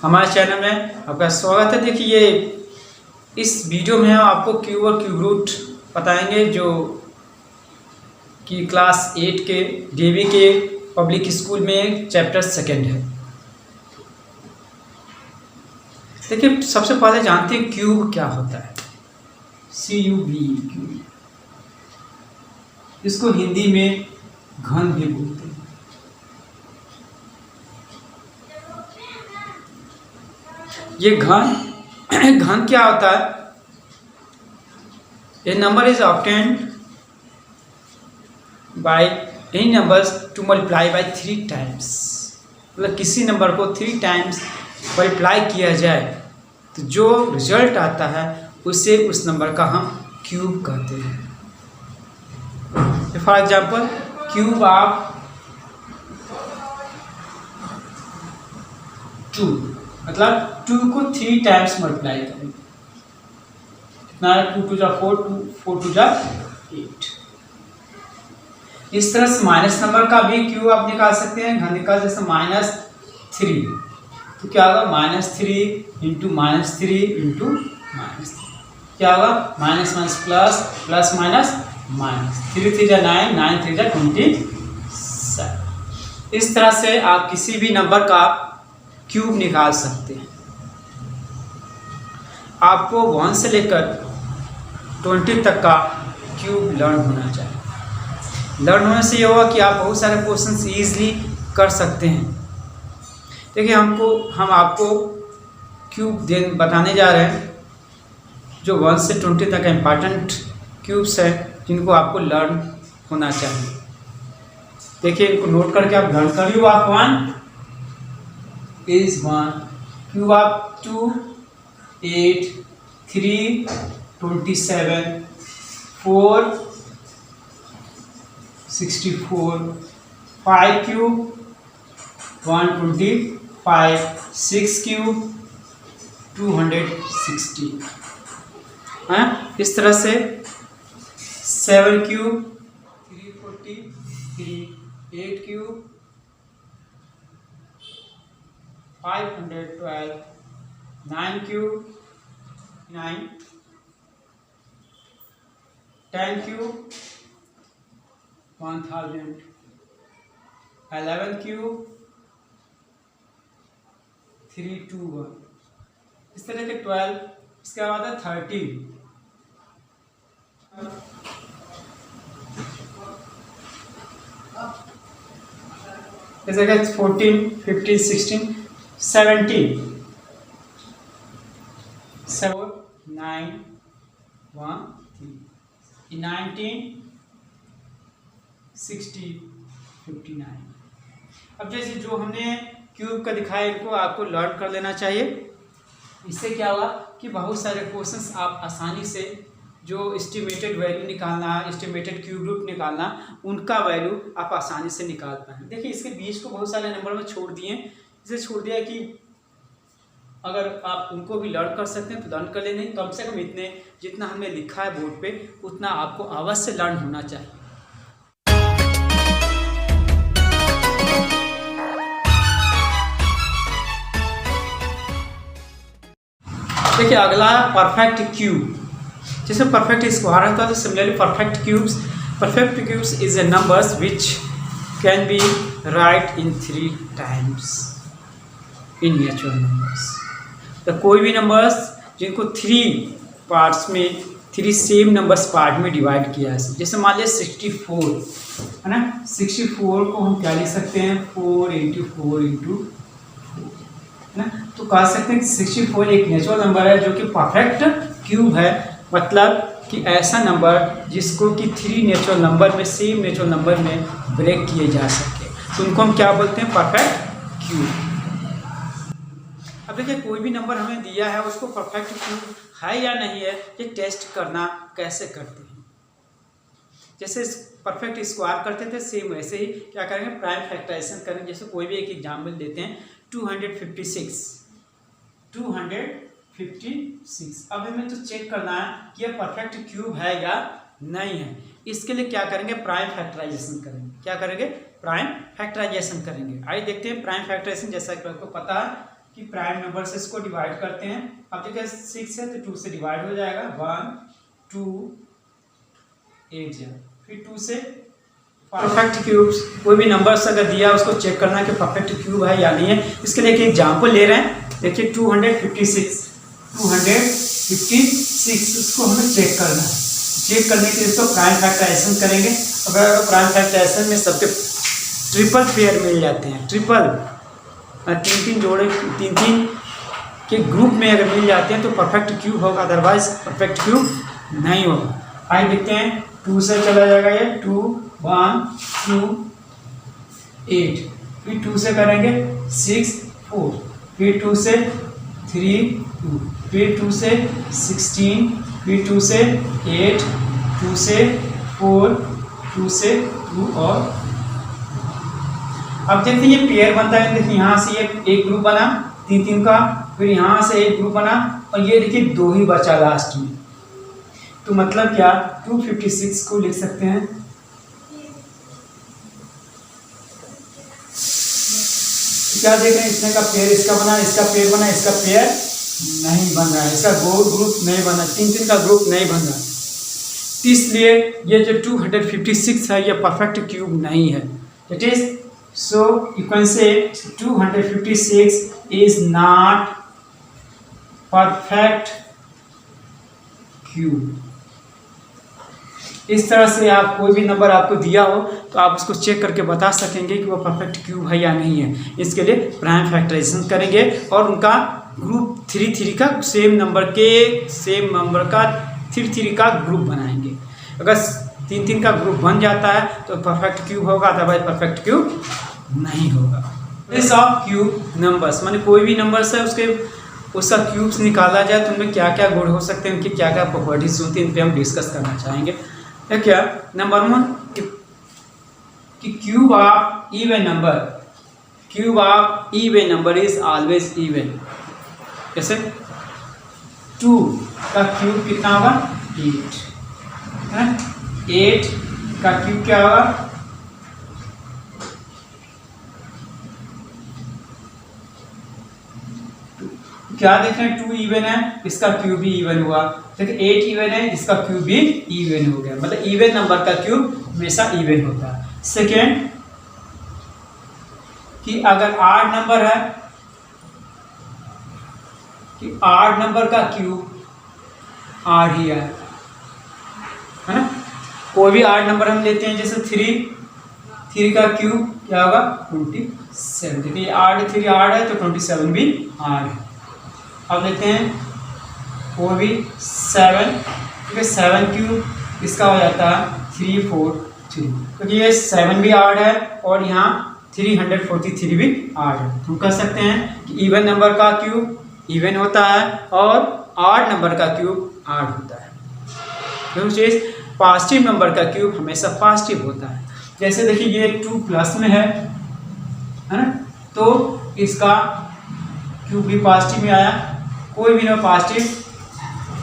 हमारे चैनल में आपका स्वागत है। देखिए इस वीडियो में हम आपको क्यूब और क्यूब रूट बताएंगे जो कि क्लास 8 के डीवी के पब्लिक स्कूल में चैप्टर 2 है। देखिए सबसे पहले जानते हैं क्यूब क्या होता है। CUB क्यूब, इसको हिंदी में घन भी बोलते हैं। ये घन क्या होता है? A number is obtained by any numbers to multiply by 3 times. मतलब किसी नंबर को 3 टाइम्स मल्टीप्लाई किया जाए तो जो रिजल्ट आता है उसे उस नंबर का हम क्यूब कहते हैं। फॉर एग्जाम्पल क्यूब ऑफ 2, मतलब 2 को 3 टाइम्स मल्टीप्लाई करेंगे। कितना है? 2 2 4, 4 2 8। इस तरह से माइनस नंबर का भी क्यूब आप निकाल सकते हैं। घन निकाल जैसे -3, तो क्या होगा? -3 इंटू -3 इंटू -3 क्या होगा? Minus minus plus, plus minus minus. 3 3 जा 9, 9 3 जा 27। इस तरह से आप किसी भी नंबर का क्यूब निकाल सकते हैं। आपको 1 से लेकर 20 तक का क्यूब लर्न होना चाहिए। लर्न होने से ये होगा कि आप बहुत सारे क्वेश्चंस ईजिली कर सकते हैं। देखिए हम आपको क्यूब बताने जा रहे हैं जो 1 से 20 तक इम्पॉर्टेंट क्यूब्स हैं जिनको आपको लर्न होना चाहिए। देखिए इनको नोट करके आप लर्न करिए। आप 1 is 1, cube of 2 8, 3 27, 4 64, 5 cube 125, 6 cube 260 है। इस तरह से 7 cube 343, 8 cube 512, 9 cube 9, 10 cube 1000, 11 cube 321। इस तरह के 12। इसके बाद है 13। जैसे कि 14 15 16 17 7 9 1 3 19 60 59। अब जैसे जो हमने क्यूब का दिखाया इनको आपको लर्न कर लेना चाहिए। इससे क्या होगा कि बहुत सारे क्वेश्चंस आप आसानी से जो एस्टिमेटेड वैल्यू निकालना, एस्टिमेटेड क्यूब रूट निकालना, उनका वैल्यू आप आसानी से निकाल पाएंगे। देखिए इसके बीच को बहुत सारे नंबर में छोड़ दिए। इसे छोड़ दिया कि अगर आप उनको भी लर्न कर सकते हैं तो लर्न कर लेने। कम से कम इतने जितना हमने लिखा है बोर्ड पे उतना आपको अवश्य लर्न होना चाहिए। देखिए अगला परफेक्ट क्यूब। जैसे परफेक्ट स्क्वायर होता है तो similarly perfect cubes is a numbers which can be right in 3 times in natural numbers. तो कोई भी नंबर्स जिनको 3 पार्ट्स में 3 सेम नंबर्स पार्ट में डिवाइड किया है। जैसे मान लिया 64 है ना। 64 को हम क्या लिख सकते हैं? 4 × 4 × 4 है ना। तो कह सकते हैं कि 64 एक नेचुरल नंबर है जो कि परफेक्ट क्यूब है। मतलब कि ऐसा नंबर जिसको कि 3 नेचुरल नंबर में, सेम नेचुरल नंबर में ब्रेक किए जा सके, तो उनको हम क्या बोलते हैं? Perfect cube. अब देखिए कोई भी नंबर हमें दिया है उसको परफेक्ट क्यूब है या नहीं है ये टेस्ट करना कैसे करते हैं। जैसे परफेक्ट स्क्वायर करते थे सेम वैसे ही क्या करेंगे? प्राइम फैक्टराइजेशन करेंगे। जैसे कोई भी एक एग्जाम्पल देते हैं 256। अब हमें तो चेक करना है कि यह परफेक्ट क्यूब है या नहीं है। इसके लिए क्या करेंगे? प्राइम फैक्टराइजेशन करेंगे। क्या करेंगे? प्राइम फैक्टराइजेशन करेंगे। आइए देखते हैं प्राइम फैक्टराइजेशन। जैसा कि आपको पता है कि प्राइम नंबर से इसको डिवाइड करते हैं। अब देखिए 6 है तो 2 से डिवाइड हो जाएगा, 1 2 8 जाए, फिर 2 से परफेक्ट क्यूब्स। कोई भी नंबर्स अगर दिया उसको चेक करना है कि परफेक्ट क्यूब है या नहीं है। इसके लिए एक एग्जाम्पल ले रहे हैं, देखिए 256 इसको हमें चेक करना है। चेक करने के लिए इसको प्राइम फैक्टराइजेशन करेंगे। अगर प्राइम फैक्टराइजेशन में सबके ट्रिपल पेयर मिल जाते हैं, ट्रिपल तीन जोड़े तीन के ग्रुप में अगर मिल जाते हैं तो परफेक्ट क्यूब होगा, अदरवाइज परफेक्ट क्यूब नहीं होगा। आइए देखते हैं, 2 से चला जाएगा ये, 2 1 2 8, फिर 2 से करेंगे 6 4, फिर 2 से 3 2, फिर 2 से 16, फिर 2 से 8, 2 से 4, 2 से 2 और अब देखते हैं ये पेयर बनता है। देखिए यहाँ से ये एक ग्रुप बना 3 का, फिर यहाँ से एक ग्रुप बना और ये देखिए 2 ही बचा लास्ट में। तो मतलब क्या, 256 को लिख सकते हैं, क्या देख रहे हैं, इसने का पेयर इसका बना, इसका पेयर बना, इसका पेयर नहीं बन रहा है, इसका ग्रुप नहीं बना, 3 का ग्रुप नहीं बन रहा। इसलिए ये जो 256 है ये परफेक्ट क्यूब नहीं है। It is so you can say 256 is not perfect cube। इस तरह से आप कोई भी नंबर आपको दिया हो तो आप उसको चेक करके बता सकेंगे कि वो परफेक्ट क्यूब है या नहीं है। इसके लिए प्राइम फैक्टराइजेशन करेंगे और उनका ग्रुप 3 का सेम नंबर का 3 का ग्रुप बनाएंगे। अगर 3 का ग्रुप बन जाता है तो परफेक्ट क्यूब होगा, अदरवाइज परफेक्ट क्यूब नहीं होगा। दिस ऑफ क्यूब नंबर्स, माने कोई भी नंबर्स है उसका क्यूब्स निकाला जाए तो उनमें क्या क्या गुण हो सकते हैं, उनकी क्या क्या प्रॉपर्टीज होती हैं, इन पे हम डिस्कस करना चाहेंगे। क्या नंबर 1 कि cube of even number is always even. जैसे 2 का क्यूब कितना होगा, 8 है, 8 का क्यूब क्या होगा, क्या देख रहे हैं, 2 इवन है, इसका क्यूब भी इवन हुआ। देखिए 8 इवन है, इसका क्यूब भी इवन हो गया। मतलब इवन नंबर का क्यूब हमेशा इवन होता है। सेकेंड कि अगर आड नंबर है, कि आड नंबर का क्यूब आड ही है ना। कोई भी आड नंबर हम लेते हैं, जैसे 3 का क्यूब क्या होगा, 27। देखिए 3 आड है तो 27 भी आड है। अब लेते हैं कोई भी 7, क्योंकि 7 क्यूब इसका हो जाता है 343, क्योंकि ये 7 भी आड है और यहाँ 343 भी आड है। हम कह सकते हैं कि इवन नंबर का क्यूब इवन होता है और आड नंबर का क्यूब आड होता है। दूसरी चीज, पॉजिटिव नंबर का क्यूब हमेशा पॉजिटिव होता है। जैसे देखिए ये 2 प्लस में है ना, तो इसका क्यूब भी पॉजिटिव में आया। कोई भी नंबर पॉजिटिव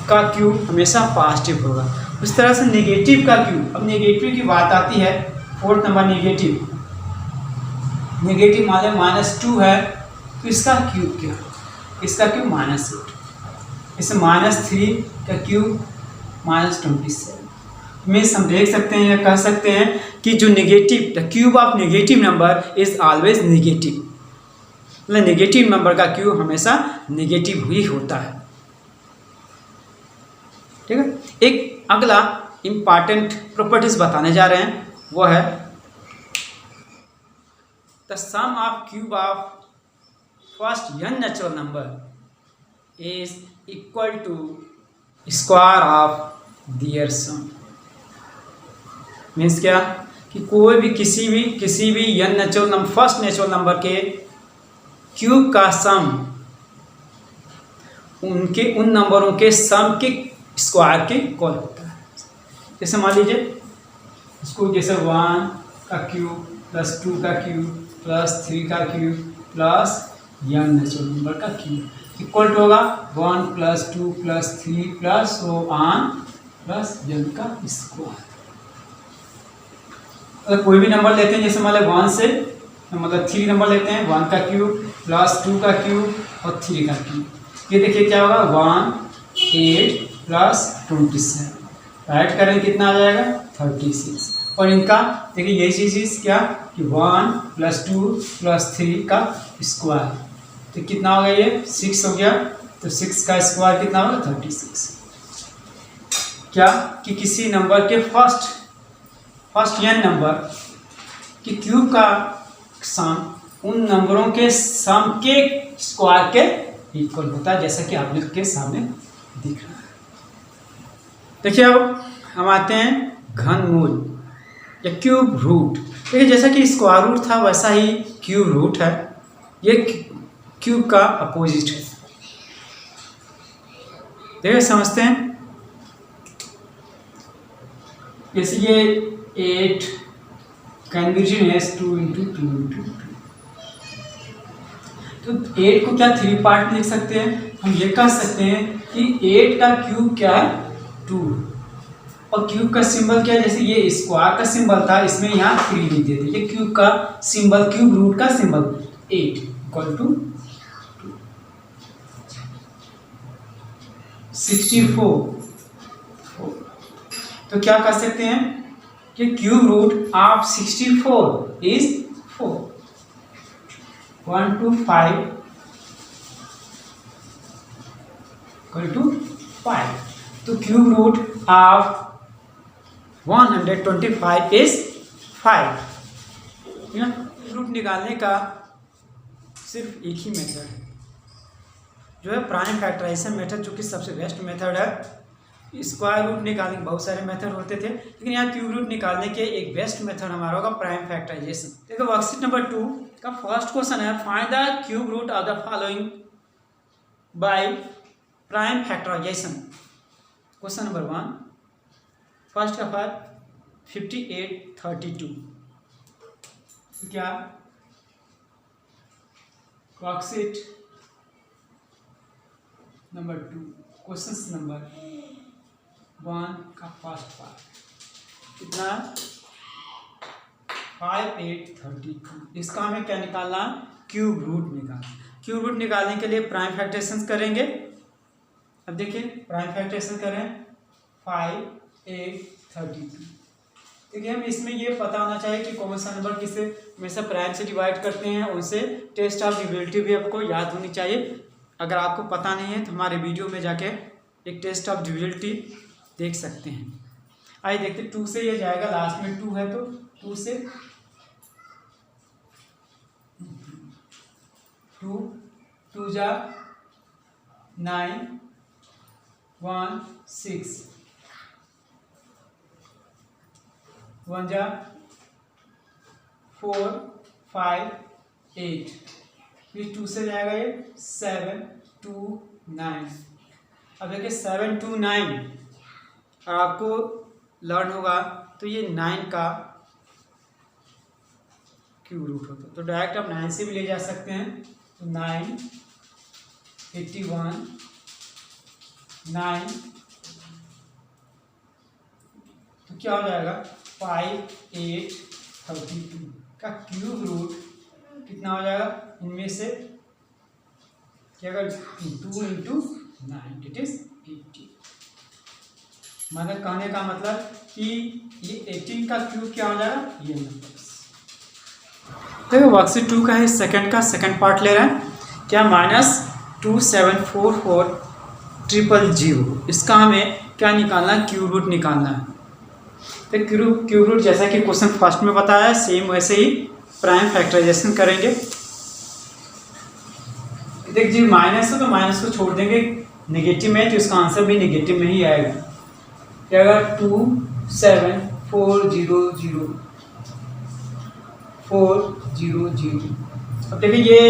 का क्यूब हमेशा पॉजिटिव होगा। उस तरह से नेगेटिव का क्यूब, अब नेगेटिव की बात आती है, 4th नंबर नेगेटिव मान लें -2 है तो इसका क्यूब क्या, इसका क्यूब -8। इसे -3 का क्यूब -27। मीन्स हम देख सकते हैं या कह सकते हैं कि जो negative, the cube of negative number is always negative. मतलब नेगेटिव नंबर का क्यूब हमेशा नेगेटिव ही होता है। ठीक है, एक अगला इंपॉर्टेंट प्रॉपर्टीज बताने जा रहे हैं, वो है the sum of cube of first n natural number is equal to square of their sum. Means क्या, कि कोई भी किसी भी n natural number, first natural number के क्यूब का सम उन नंबरों के सम के स्क्वायर के इक्वल होता है। जैसे मान लीजिए इसको, जैसे 1 का क्यूब प्लस 2 का क्यूब प्लस 3 का cube plus n natural number का क्यूब इक्वल टू होगा 1 plus 2 plus 3 plus so on plus n का स्क्वायर। अगर कोई भी नंबर लेते हैं, जैसे मान लें 1 से मतलब 3 नंबर लेते हैं, 1 का क्यूब प्लस 2 का क्यूब और 3 का क्यूब। ये देखिए क्या होगा 1 8 प्लस 27 ऐड करें कितना आ जाएगा 36। और इनका देखिए यही चीज़ क्या कि 1 प्लस 2 प्लस 3 का स्क्वायर, तो कितना हो गया ये 6 हो गया। तो 6 का स्क्वायर कितना होगा 36। क्या कि किसी नंबर के फर्स्ट n नंबर कि क्यूब का सम उन नंबरों के सम के स्क्वायर के इक्वल होता है, जैसा कि आप लोग के सामने दिख रहा है। देखिए अब हम आते हैं घनमूल या क्यूब रूट। देखिए जैसा कि स्क्वायर रूट था वैसा ही क्यूब रूट है, ये क्यूब का अपोजिट है। देखिए समझते हैं, जैसे ये 8 कैन बी रिटन एज 2 × 2 × 2। तो 8 को क्या 3 पार्ट में लिख सकते हैं, हम ये कह सकते हैं कि 8 का क्यूब क्या है 2, और क्यूब का सिंबल क्या है, जैसे ये स्क्वायर का सिंबल था इसमें यहाँ 3 लिख देते, ये क्यूब का सिंबल, क्यूब रूट का सिंबल 8 = 2 64। तो क्या कर सकते हैं कि cube root of 64 is 4। 1 to 5 = 5। तो cube root of 125 is 5। Root निकालने का सिर्फ एक ही मेथड है जो है प्राइम फैक्टराइजेशन मेथड, जो कि सबसे बेस्ट मेथड है। स्क्वायर रूट निकालने के बहुत सारे मेथड होते थे, लेकिन यहाँ क्यूब रूट निकालने के एक बेस्ट मेथड हमारा होगा प्राइम फैक्टराइजेशन। देखो वर्कशीट नंबर 2 का फर्स्ट क्वेश्चन है, find the cube root of the following by prime factorization. Question number 1 first का फॉर 5832। क्या वर्कशीट नंबर 2 क्वेश्चन नंबर 1 का फर्स्ट पार्ट कितना 5832। इसका हमें क्या निकालना, क्यूब रूट निकालना। क्यूब रूट निकालने के लिए प्राइम फैक्टराइजेशन करेंगे। अब देखिए प्राइम फैक्टराइजेशन करें 5832। देखिए हम इसमें ये पता होना चाहिए कि कौन सा नंबर किसे हमेशा प्राइम से डिवाइड करते हैं, उनसे टेस्ट ऑफ डिविजिबिलिटी भी आपको याद होनी चाहिए। अगर आपको पता नहीं है तो हमारे वीडियो में जाके एक टेस्ट ऑफ डिविजिबिलिटी देख सकते हैं। आइए देखते 2 से ये जाएगा, लास्ट में 2 है तो 2 से 2 जा 9 1 6 1 जा 4 5 8, फिर 2 से जाएगा ये 7 2 9। अब देखिए 7 2 9 और आपको लर्न होगा तो ये 9 का क्यूब रूट होता है, तो डायरेक्ट आप 9 से भी ले जा सकते हैं। तो 9 81 9 तो क्या हो जाएगा 5832 का क्यूब रूट कितना हो जाएगा, इनमें से क्या अगर 2 × 9 इट इज 80। मतलब कहने का मतलब कि ये 18 का क्यूब क्या हो जाएगा, ये नंबर। देखो वर्कशीट 2 का है सेकंड का सेकंड पार्ट ले रहे हैं, क्या -2744000। इसका हमें क्या निकालना है, क्यूब रूट निकालना है। तो क्यूब रूट जैसा कि क्वेश्चन फर्स्ट में बताया है सेम वैसे ही प्राइम फैक्टराइजेशन करेंगे। देख जी माइनस है तो माइनस को छोड़ देंगे, नेगेटिव में तो इसका आंसर भी नेगेटिव में ही आएगा। क्या होगा 27400 अब देखिए ये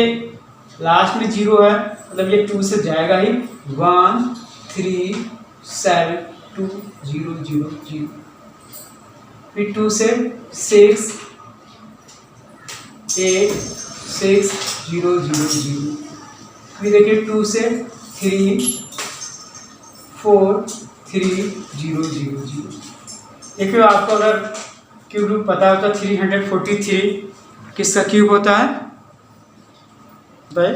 लास्ट में 0 है, मतलब ये 2 से जाएगा ही 1372000, फिर 2 से 6860000, फिर देखिए 2 से 3430000। देखिए आपको अगर क्यूब रूट पता हो तो 343 किसका क्यूब होता है भाई?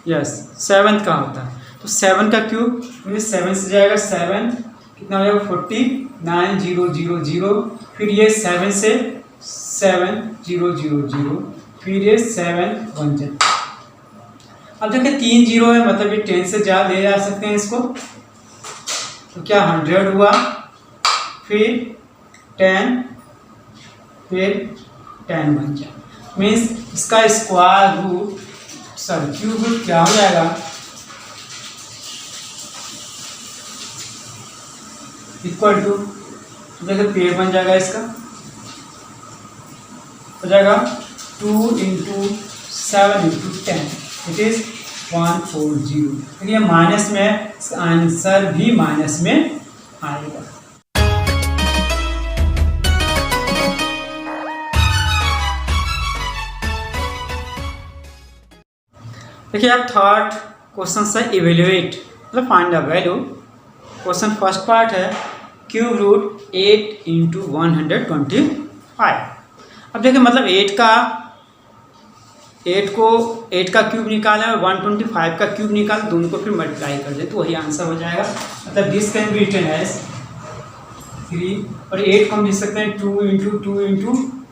यस, 7 का होता है। तो 7 का क्यूब 7 से जाएगा 7, कितना हो जाएगा 49 0 0 0, फिर ये 7 से 7 0 0 0, फिर ये 7 1 0। अब देखिए 3 जीरो है, मतलब ये 10 से ज़्यादा ले जा सकते हैं इसको, तो क्या 100 हुआ, फिर 10, फिर 10 बन जाए, मीन्स इसका स्क्वायर रूट क्यूब रूट क्या हो जाएगा, इक्वल टू, देखिए पेड़ बन जाएगा इसका, हो जाएगा 2 × 7 × 10, इट इज 140। देखिए माइनस में, इसका आंसर भी माइनस में आएगा। देखिए अब थर्ड क्वेश्चन से इवेल्युएट मतलब find the value. Question first part है क्यूब रूट 8 × 125। अब देखिए मतलब 8 का क्यूब निकाला और 125 का क्यूब निकाल, दोनों को फिर मल्टीप्लाई कर दे तो वही आंसर हो जाएगा। मतलब this can be written as 3, और 8 को हम लिख सकते हैं 2 × 2 ×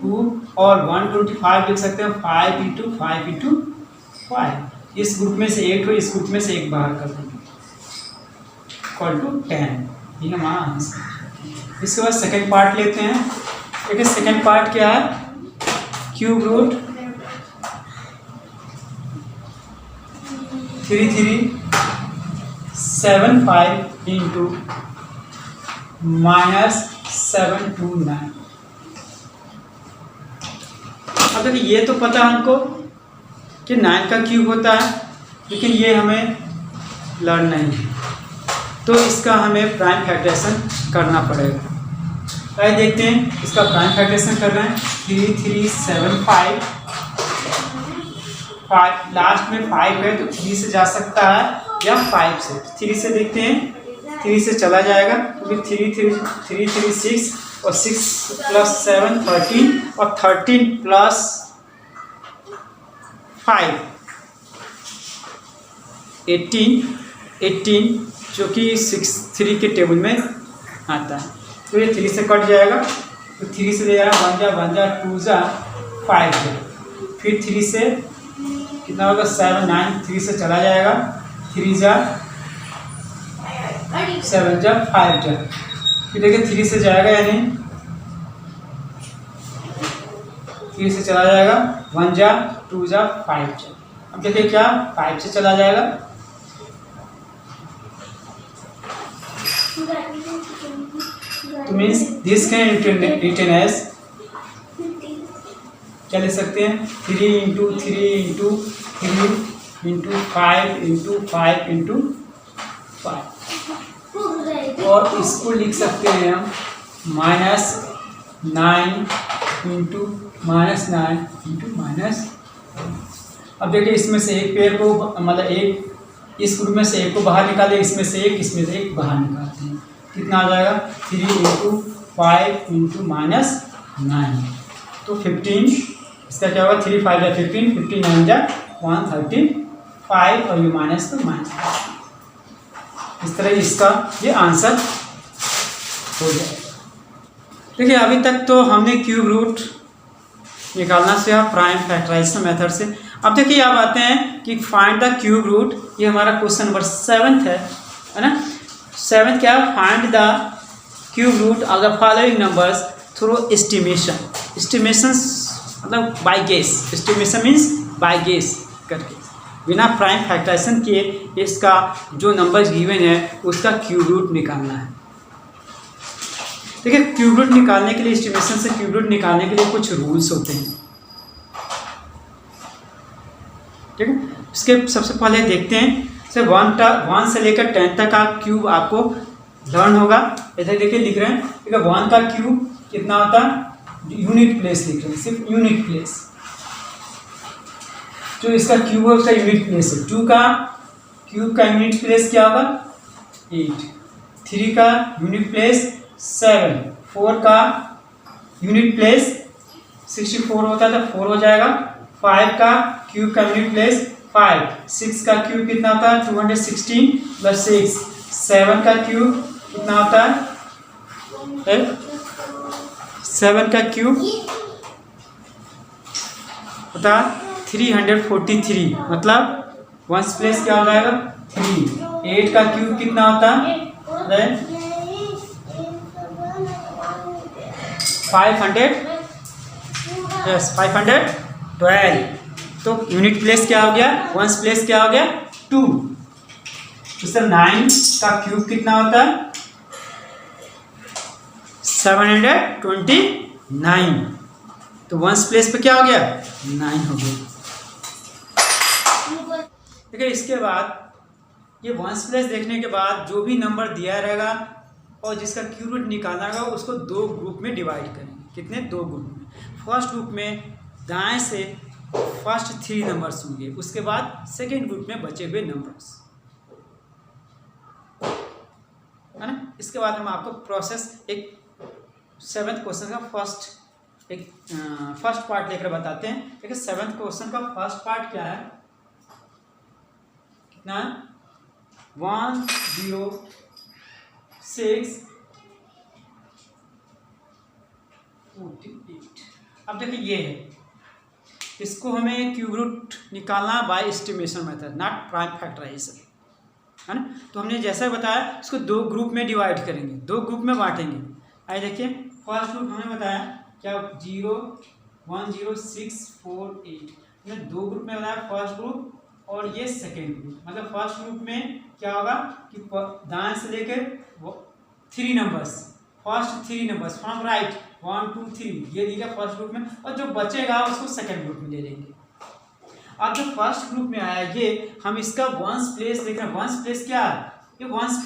2, और 125 लिख सकते हैं 5 × 5 × 5। इस ग्रुप में से 8 हो, इस ग्रुप में से 1 बाहर कर देंगे, इक्वल टू 10। ये हमारा आंसर। इसके बाद सेकेंड पार्ट लेते हैं। देखिए सेकेंड पार्ट क्या है, क्यूब रूट 3375 × -729। अब देखिए ये तो पता है हमको कि 9 का क्यूब होता है, लेकिन ये हमें लर्न नहीं है, तो इसका हमें प्राइम फैक्टराइजेशन करना पड़ेगा। आइए देखते हैं इसका प्राइम फैक्टराइजेशन कर रहे हैं। 3375, लास्ट में 5 है तो 3 से जा सकता है या 5 से। 3 से देखते हैं, 3 से चला जाएगा तो फिर 3 3 6, और 6 + 7 13, और 13 + 5 18 जो कि 3 के टेबल में आता है, तो ये 3 से कट जाएगा, तो 3 से ले जाएगा 1 जा 2 जा 5 जा, फिर 3 से कितना होगा 7 9, 3 से चला जाएगा, 3 जा 7 जा 5 जा, फिर देखिए 3 से जाएगा यानी 3 से चला जाएगा 1 जा 2 जा 5 जा। अब देखिए क्या 5 से चला जाएगा, तो means this can written as, क्या ले सकते हैं 3 × 3 × 3 × 5 × 5 × 5, और इसको लिख सकते हैं हम -9 × -9 × अब देखिए इसमें से एक पेयर को, मतलब एक इस ग्रुप में से एक को बाहर निकाले, इसमें से एक बाहर निकालते हैं, कितना आ जाएगा 3 × 5 × -9, तो 15, इसका क्या होगा 3 5 जा 15, 15 9 जा 135, और ये माइनस तो माइनस। इस तरह इसका ये आंसर हो जाएगा। देखिए अभी तक तो हमने क्यूब रूट निकालना सीखा प्राइम फैक्टराइजेशन मेथड से। अब देखिए अब आते हैं कि फाइंड द क्यूब रूट। ये हमारा क्वेश्चन नंबर 7 है ना। 7 क्या, find the cube root of the following numbers through estimation. Estimation मतलब by guess, estimation means by guess करके, बिना प्राइम फैक्टराइजेशन किए इसका जो नंबर गिवन है उसका क्यूब रूट निकालना है। देखिए क्यूब रूट निकालने के लिए, एस्टिमेशन से क्यूब रूट निकालने के लिए कुछ रूल्स होते हैं, ठीक है। इसके सबसे पहले देखते हैं, जैसे 1 से लेकर 10 तक का क्यूब आपको लर्न होगा। ऐसे देखिए लिख रहे हैं, ठीक है। 1 का क्यूब कितना होता है, यूनिट प्लेस लिख रहे हैं, सिर्फ यूनिट प्लेस, जो इसका क्यूब है उसका यूनिट प्लेस है। 2 का क्यूब का यूनिट प्लेस क्या होगा 8, 3 का यूनिट प्लेस 7, 4 का यूनिट प्लेस 64 होता है तो 4 हो जाएगा। 5 का क्यूब का यूनिट प्लेस 5। 6 का क्यूब कितना होता है 216 प्लस 6। 7 का क्यूब कितना होता है 7 का क्यूब होता है 343, मतलब वंस प्लेस क्या हो जाएगा 3। 8 का क्यूब कितना होता है 512। तो यूनिट प्लेस क्या हो गया, वंस प्लेस क्या हो गया 2। तो सर 9 का क्यूब कितना होता है 729। तो वंस प्लेस पे क्या हो गया 9 हो गया। देखिए इसके बाद ये वंस प्लेस देखने के बाद जो भी नंबर दिया रहेगा और जिसका क्यूब रूट निकालना होगा उसको 2 ग्रुप में डिवाइड करेंगे। कितने 2 ग्रुप में। फर्स्ट ग्रुप में दाएं से फर्स्ट 3 नंबर्स होंगे, उसके बाद सेकेंड ग्रुप में बचे हुए नंबर्स, है ना। इसके बाद हम आपको प्रोसेस एक 7th क्वेश्चन का फर्स्ट पार्ट लेकर बताते हैं। देखिए 7th क्वेश्चन का फर्स्ट पार्ट क्या है, कितना 10648। अब देखिए ये है, इसको हमें क्यूब रूट निकालना by estimation method, not prime factorization, है ना। तो हमने जैसा बताया इसको 2 ग्रुप में डिवाइड करेंगे, 2 ग्रुप में बांटेंगे। आइए देखिए फर्स्ट ग्रुप हमने बताया क्या 0 1 0 6 4 8, हमने 2 ग्रुप में बताया, फर्स्ट ग्रुप और ये सेकेंड ग्रुप। मतलब फर्स्ट ग्रुप में क्या होगा कि दाएं से लेकर 3 numbers, first 3 numbers from right 1 2 3 ये दिया फर्स्ट ग्रुप में, और जो बचेगा उसको सेकेंड ग्रुप में ले लेंगे। अब जो फर्स्ट ग्रुप में आया ये हम इसका वंस प्लेस देख रहे हैं। वंस प्लेस क्या है, ये वंस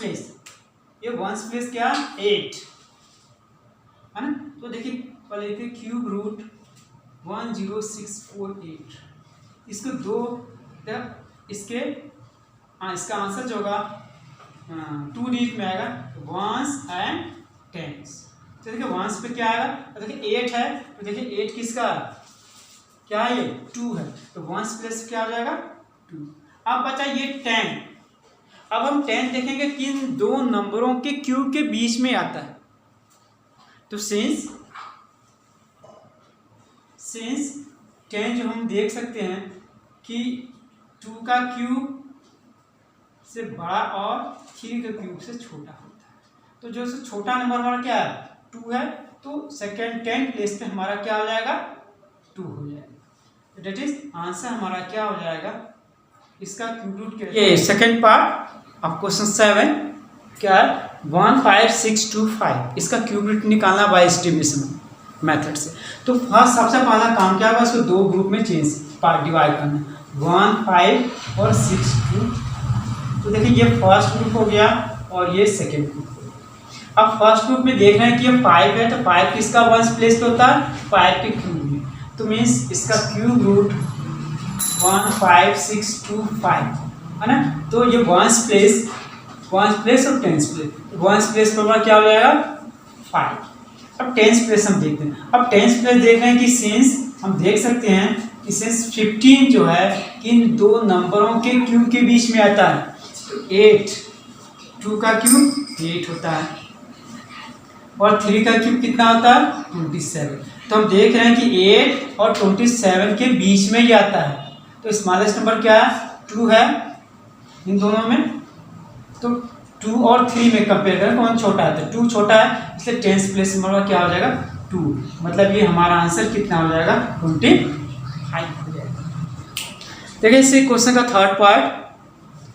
प्लेस क्या 8, है ना। तो देखिए पहले देखिए क्यूब रूट 10648, इसको 2 इसके इसका आंसर जो होगा 2 डिजिट में आएगा, वंस एंड टेंस। तो देखिए वंस पे क्या आएगा, तो देखिए 8 है, तो देखिए 8 किसका क्या है, ये 2 है, तो वंस प्लेस क्या हो जाएगा 2। अब बचा ये 10। अब हम 10 देखेंगे किन 2 नंबरों के क्यूब के बीच में आता है। तो सिंस 10 जो हम देख सकते हैं कि 2 का क्यूब से बड़ा और 3 के क्यूब से छोटा होता है। तो जो छोटा नंबर हमारा क्या है 2 है, तो सेकेंड 10 प्लेस पे हमारा क्या हो जाएगा 2 हो जाएगा। डेट इज आंसर हमारा क्या हो जाएगा, इसका क्यूब रूट क्या है। ये सेकेंड पार्ट ऑफ क्वेश्चन 7 क्या है 15625, इसका क्यूब रूट निकालना बाय एस्टिमेशन मेथड से। तो फर्स्ट सबसे पहला काम क्या होगा, इसको 2 ग्रुप में डिवाइड करना 1 5 और 6 2। तो देखिए ये फर्स्ट ग्रुप हो गया और ये सेकेंड ग्रुप हो गया। अब फर्स्ट ग्रुप में देख रहे हैं कि ये 5 है, तो 5 किसका वंस प्लेस पे होता है 5 के क्यूब में, तो मीन्स इसका क्यूब रूट 15625, है ना। तो ये वंस प्लेस और टेंस प्लेस, वंस प्लेस पर क्या हो जाएगा 5। अब टेंस प्लेस हम देखते हैं। अब टेंस प्लेस देख रहे हैं कि सिंस हम देख सकते हैं कि सिंस 15 जो है किन 2 नंबरों के क्यूब के बीच में आता है, 8, 2 का क्यूब 8 होता है और 3 का क्यूब कितना होता है 27। तो हम देख रहे हैं कि 8 और 27 के बीच में ही आता है। तो स्मॉलेस्ट नंबर क्या है 2 है इन दोनों में, तो 2 और 3 में कंपेयर करें कौन छोटा है, तो 2 छोटा है, इसलिए टेंस प्लेस नंबर क्या हो जाएगा 2। मतलब ये हमारा आंसर कितना हो जाएगा 25 हो जाएगा। देखिए इसी क्वेश्चन का थर्ड पार्ट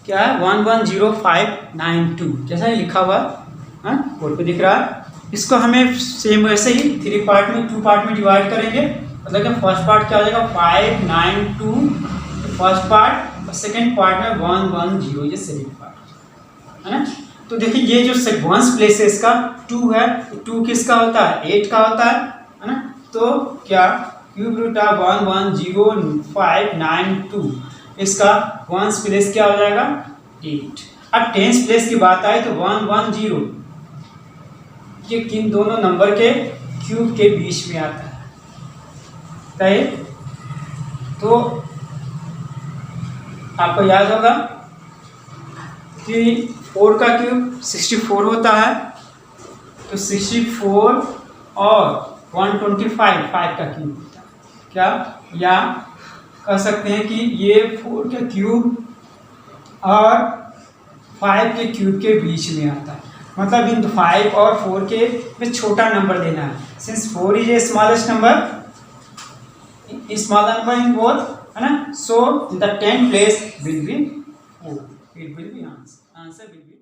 क्या है 110592, जैसा ही लिखा हुआ है बोर्ड पे दिख रहा है। इसको हमें सेम वैसे ही 2 पार्ट में डिवाइड करेंगे। मतलब कि फर्स्ट पार्ट क्या हो जाएगा 592 फर्स्ट पार्ट, और सेकेंड पार्ट में 110 ये सेकेंड पार्ट, है ना। तो देखिए ये जो वंस प्लेस है इसका 2 है, 2 किसका होता है 8 का होता है ना। तो क्या क्यूब रूट ऑफ 110592, इसका वंस प्लेस क्या हो जाएगा 8। अब टेंस प्लेस की बात आई तो 110 ये किन दोनों नंबर के क्यूब के बीच में आता है, कहे तो आपको याद होगा कि 4 का क्यूब 64 होता है, तो 64 और 125 5 का क्यूब होता है क्या, या कह सकते हैं कि ये 4 के क्यूब और 5 के क्यूब के बीच में आता है, मतलब इन 5 और 4 के में छोटा नंबर लेना है, since 4 is a smallest number in both, है ना, so the 10th place will be 4, it will be answer will be